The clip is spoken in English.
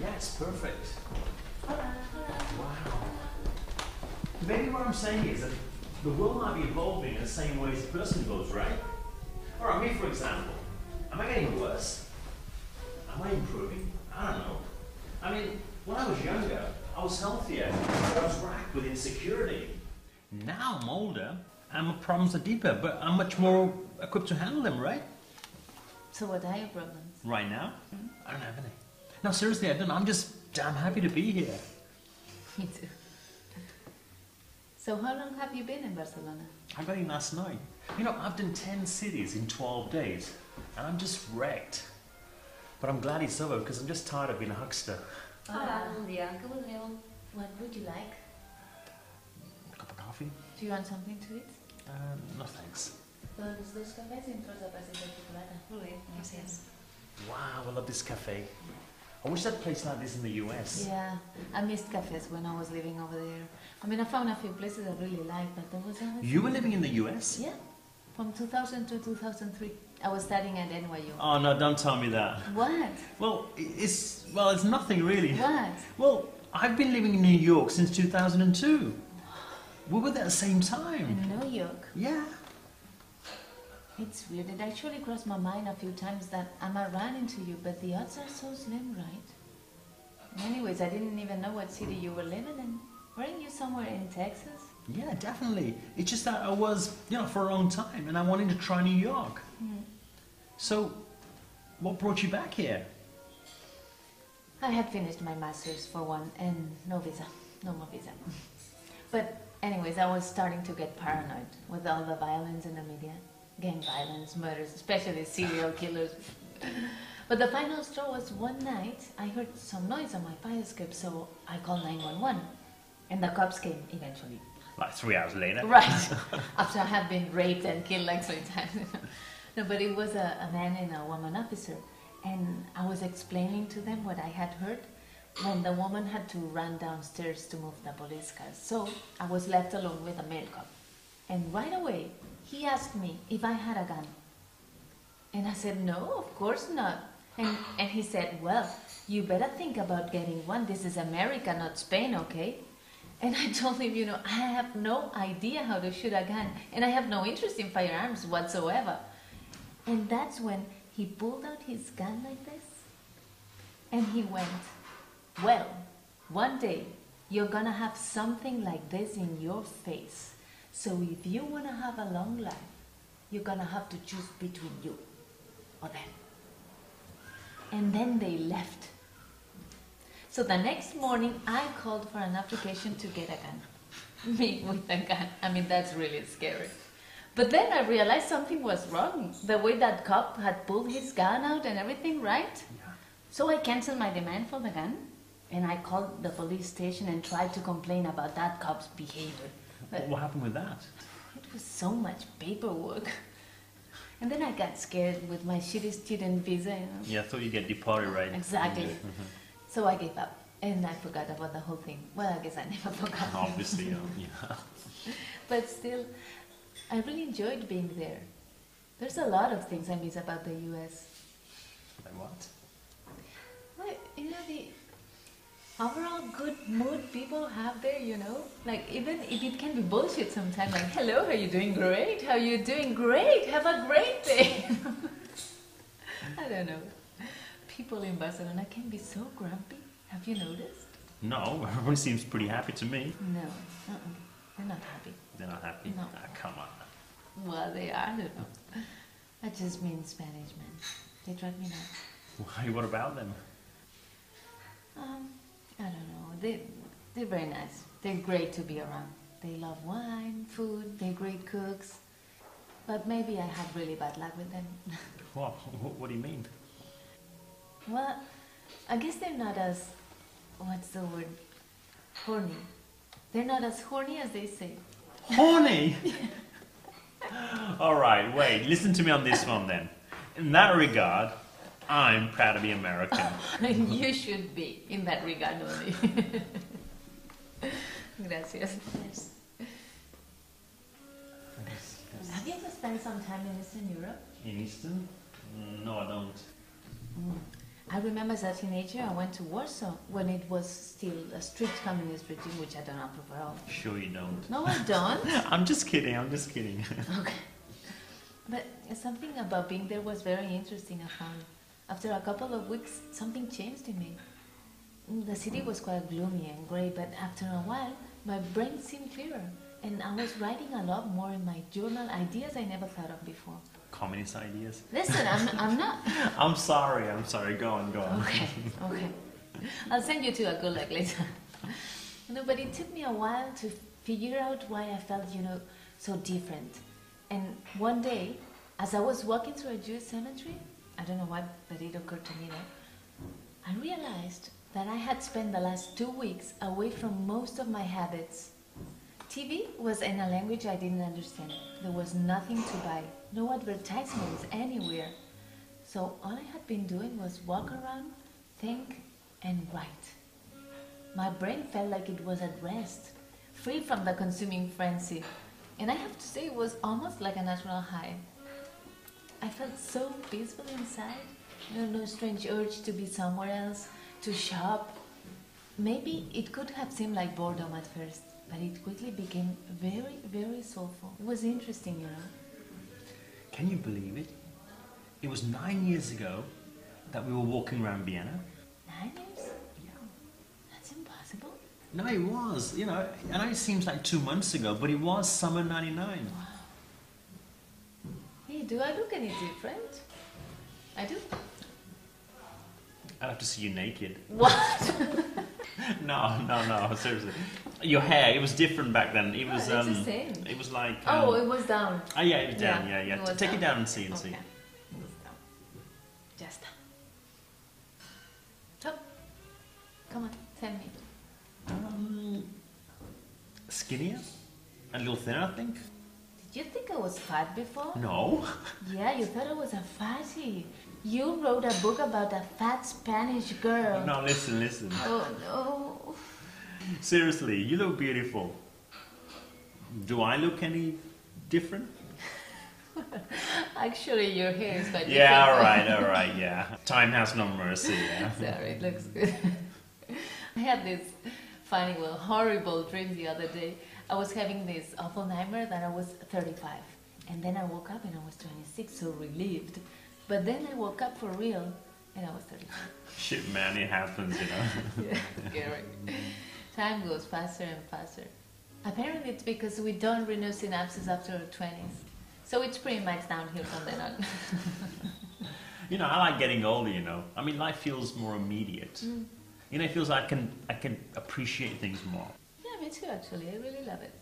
Yes, perfect. Wow. Maybe what I'm saying is that the world might be evolving in the same way as a person evolves, right? Alright, me for example. Am I getting worse? Am I improving? I don't know. I mean, when I was younger, I was healthier. I was racked with insecurity. Now I'm older, and my problems are deeper, but I'm much more equipped to handle them, right? So what are your problems? Right now? I don't have any. No, seriously, I don't. I'm just damn happy to be here. Me too. So how long have you been in Barcelona? I got in last night. You know, I've done 10 cities in 12 days, and I'm just wrecked. But I'm glad it's over because I'm just tired of being a huckster. Hola, Núria. ¿Qué voleu? What would you like? A cup of coffee? Do you want something to eat? No thanks. Los dos cafés y un trozo de pastel de chocolate. Muy bien, gracias. Wow, I love this cafe. I wish that place like this in the US. Yeah, I missed cafes when I was living over there. I mean, I found a few places I really liked, but there was always... You were living in the US? Yeah, from 2000 to 2003. I was studying at NYU. Oh no, don't tell me that. What? Well, it's nothing really. What? Well, I've been living in New York since 2002. We were there at the same time. In New York? Yeah. It's weird. It actually crossed my mind a few times that I might run into you, but the odds are so slim, right? Anyways, I didn't even know what city you were living in. Weren't you somewhere in Texas? Yeah, definitely. It's just that I was, for a long time, and I wanted to try New York. So, what brought you back here? I had finished my master's for one, and no visa. No more visa. But anyways, I was starting to get paranoid with all the violence in the media. Gang violence, murders, especially serial killers. But the final straw was one night I heard some noise on my file script, so I called 911. And the cops came eventually. Like 3 hours later? Right. After I had been raped and killed like 3 times. No, but it was a man and a woman officer. And I was explaining to them what I had heard when the woman had to run downstairs to move the police cars. So I was left alone with a male cop. And right away, he asked me if I had a gun. And I said, no, of course not. And he said, well, you better think about getting one. This is America, not Spain, okay? And I told him, I have no idea how to shoot a gun. And I have no interest in firearms whatsoever. And that's when he pulled out his gun like this. And he went, well, one day you're gonna have something like this in your face. So if you want to have a long life, you're going to have to choose between you or them. And then they left. So the next morning, I called for an application to get a gun. Me with a gun. I mean, that's really scary. But then I realized something was wrong. The way that cop had pulled his gun out and everything, right? Yeah. So I canceled my demand for the gun. And I called the police station and tried to complain about that cop's behavior. But what happened with that? It was so much paperwork. And then I got scared with my shitty student visa. Yeah, I thought you'd get deported, right? Exactly. So I gave up. And I forgot about the whole thing. Well, I guess I never forgot. Obviously, yeah. But still, I really enjoyed being there. There's a lot of things I miss about the US. Like what? Well, the overall good mood people have there, like even if it can be bullshit sometimes, like, hello, are you doing great? How are you doing? Great, have a great day. I don't know. People in Barcelona can be so grumpy. Have you noticed? No, everyone seems pretty happy to me. No, they're not happy. They're not happy? No. Come on. Well, they are, I don't know. I just mean Spanish men. They drive me nuts. Why, what about them? I don't know. They're very nice. They're great to be around. They love wine, food, they're great cooks. But maybe I had really bad luck with them. What do you mean? Well, I guess they're not as, what's the word, horny. They're not as horny as they say. Horny? All right, wait, listen to me on this one then. In that regard, I'm proud to be American. You should be, in that regard only. Gracias. Have you ever spent some time in Eastern Europe? In Eastern? No, I don't. I remember as a teenager I went to Warsaw when it was still a strict communist regime, which I don't approve at all. Sure you don't. No, I don't. I'm just kidding. Okay. But something about being there was very interesting, I found. After a couple of weeks, something changed in me. The city was quite gloomy and grey, but after a while, my brain seemed clearer. And I was writing a lot more in my journal, ideas I never thought of before. Communist ideas? Listen, I'm not... I'm sorry. Go on. Okay. I'll send you to a good later. No, but it took me a while to figure out why I felt, so different. And one day, as I was walking through a Jewish cemetery, I don't know why, but it occurred to me that I realized that I had spent the last 2 weeks away from most of my habits. TV was in a language I didn't understand. There was nothing to buy, no advertisements anywhere. So all I had been doing was walk around, think, and write. My brain felt like it was at rest, free from the consuming frenzy. And I have to say it was almost like a natural high. I felt so peaceful inside. No strange urge to be somewhere else, to shop. Maybe it could have seemed like boredom at first, but it quickly became very, very soulful. It was interesting, Can you believe it? It was 9 years ago that we were walking around Vienna. 9 years? Yeah. That's impossible. No, it was. I know it seems like 2 months ago, but it was summer 99. Wow. Hey, do I look any different? I do. I'd have to see you naked. What? No, seriously. Your hair, it was different back then. It was it's the same. It was like It was down. Oh yeah, it was down. Yeah. It was Take down. it down and see. It was down. Just down. Top. Come on, tell me. Skinnier? A little thinner, I think. Did you think I was fat before? No. Yeah, you thought I was a fatty. You wrote a book about a fat Spanish girl. No, listen. Oh no. Seriously, you look beautiful. Do I look any different? Actually, your hair is quite Yeah, different. all right, yeah. Time has no mercy, yeah. Sorry, it looks good. I had this funny, horrible dream the other day. I was having this awful nightmare that I was 35. And then I woke up and I was 26, so relieved. But then I woke up for real and I was 35. Shit, man, it happens, Yeah, scary. Time goes faster and faster. Apparently it's because we don't renew synapses after our 20s. So it's pretty much downhill from then on. I like getting older, I mean, life feels more immediate. It feels like I can appreciate things more. Yeah, me too, actually. I really love it.